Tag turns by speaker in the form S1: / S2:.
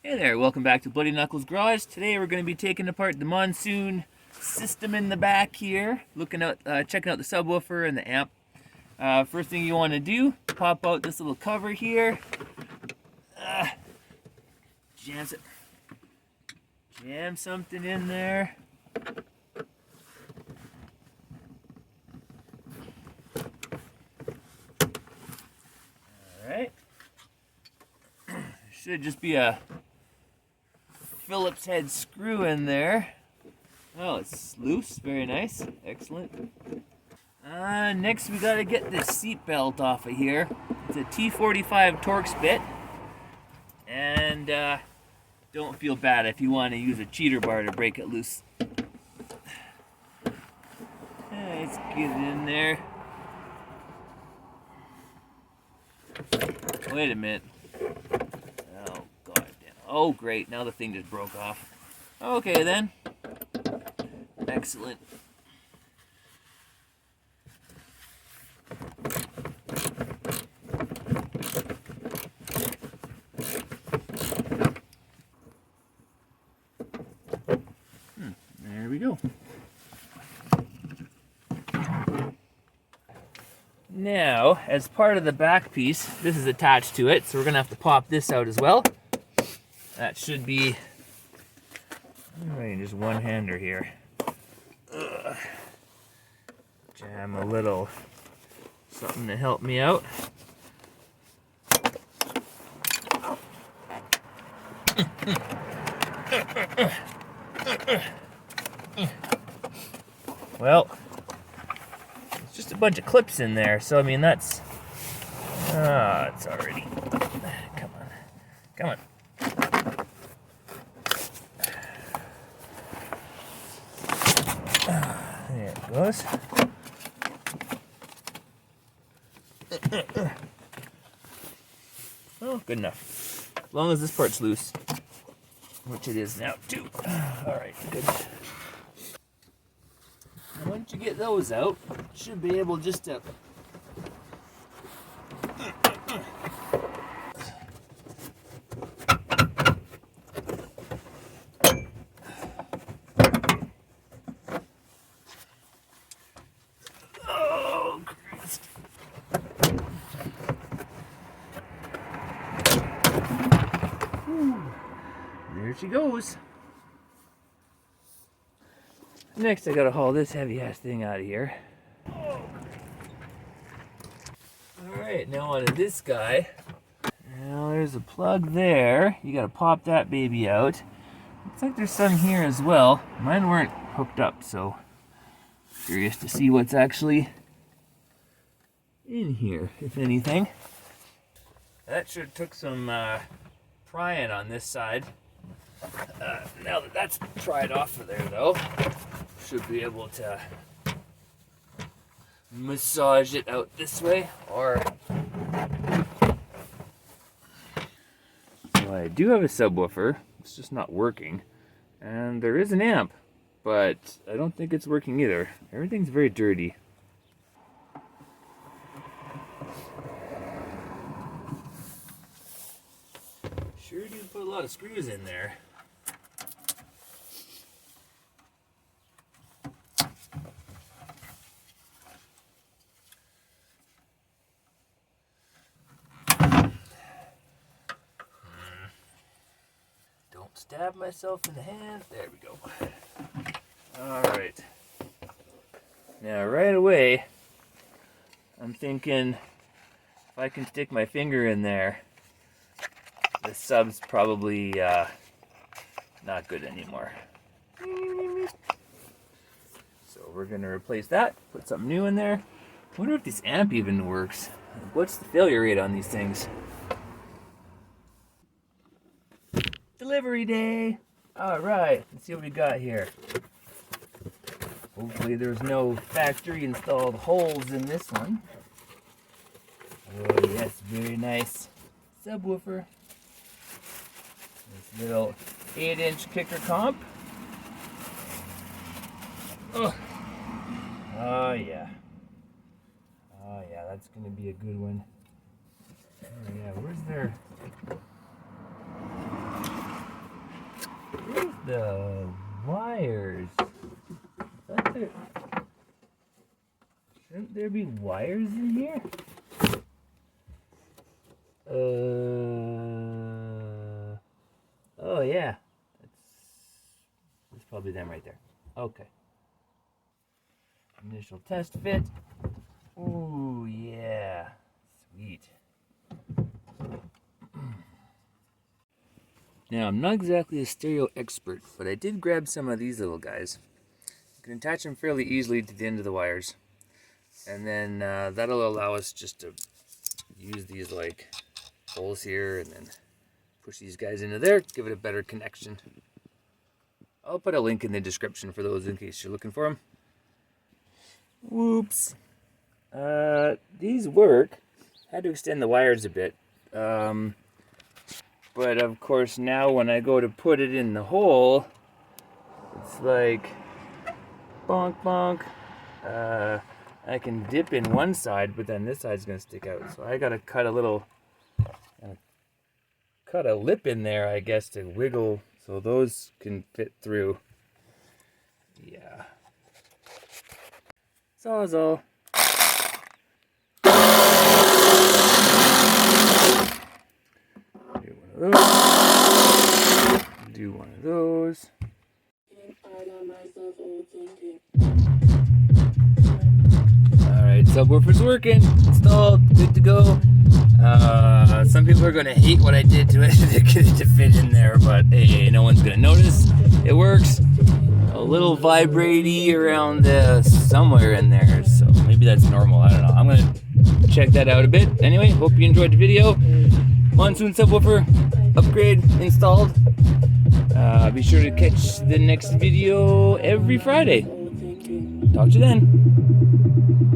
S1: Hey there, welcome back to Bloody Knuckles Garage. Today we're going to be taking apart the MONSOON system in the back here, checking out the subwoofer and the amp. First thing you want to do, pop out this little cover here. Jam something in there. Alright. Should just be a Phillips head screw in there. Oh, it's loose. Very nice. Excellent. Next we gotta get this seat belt off of here. It's a T45 Torx bit. And don't feel bad if you want to use a cheater bar to break it loose. Let's get it in there. Wait a minute. Oh, god damn. Oh, great. Now the thing just broke off. Okay, then. Excellent. There we go. Now, as part of the back piece, this is attached to it, so we're going to have to pop this out as well. That should be, just one-hander here. Jam a little something to help me out. Well, it's just a bunch of clips in there, so I mean that's it's already, come on. There it goes. Oh, good enough. As long as this part's loose, which it is now too. All right, good. And once you get those out, you should be able just to oh, Christ. Whew. There she goes. Next, I gotta haul this heavy ass thing out of here. Alright, now onto this guy. Now there's a plug there. You gotta pop that baby out. Looks like there's some here as well. Mine weren't hooked up, so curious to see what's actually in here, if anything. That sure took some prying on this side. Now that that's pried off of there, though, should be able to massage it out this way, or well, I do have a subwoofer. It's just not working, and there is an amp, but I don't think it's working either. Everything's very dirty. Sure do put a lot of screws in there. Stab myself in the hand. There we go. Alright. Now right away, I'm thinking if I can stick my finger in there, the sub's probably not good anymore. So we're going to replace that, put something new in there. I wonder if this amp even works. What's the failure rate on these things? Delivery day! Alright, let's see what we got here. Hopefully there's no factory installed holes in this one. Oh yes, very nice subwoofer. This little 8-inch kicker comp. Oh yeah. Oh yeah, that's gonna be a good one. Oh yeah, where's their Where's the wires? Shouldn't there be wires in here? Oh yeah. That's probably them right there. Okay. Initial test fit. Ooh, yeah. Sweet. Now, I'm not exactly a stereo expert, but I did grab some of these little guys. You can attach them fairly easily to the end of the wires. And then that'll allow us just to use these like holes here and then push these guys into there, give it a better connection. I'll put a link in the description for those in case you're looking for them. Whoops. These work. Had to extend the wires a bit. But of course now when I go to put it in the hole, it's like bonk bonk. I can dip in one side, but then this side's gonna stick out. So I gotta cut a lip in there, I guess, to wiggle so those can fit through. Yeah. Sawzall. Do one of those. Alright, subwoofer's working. Installed. Good to go. Some people are going to hate what I did to it to get it to fit in there, but hey, no one's going to notice. It works. A little vibrate-y around somewhere in there, so maybe that's normal. I don't know. I'm going to check that out a bit. Anyway, hope you enjoyed the video. Monsoon subwoofer upgrade installed. Be sure to catch the next video every Friday. Talk to you then.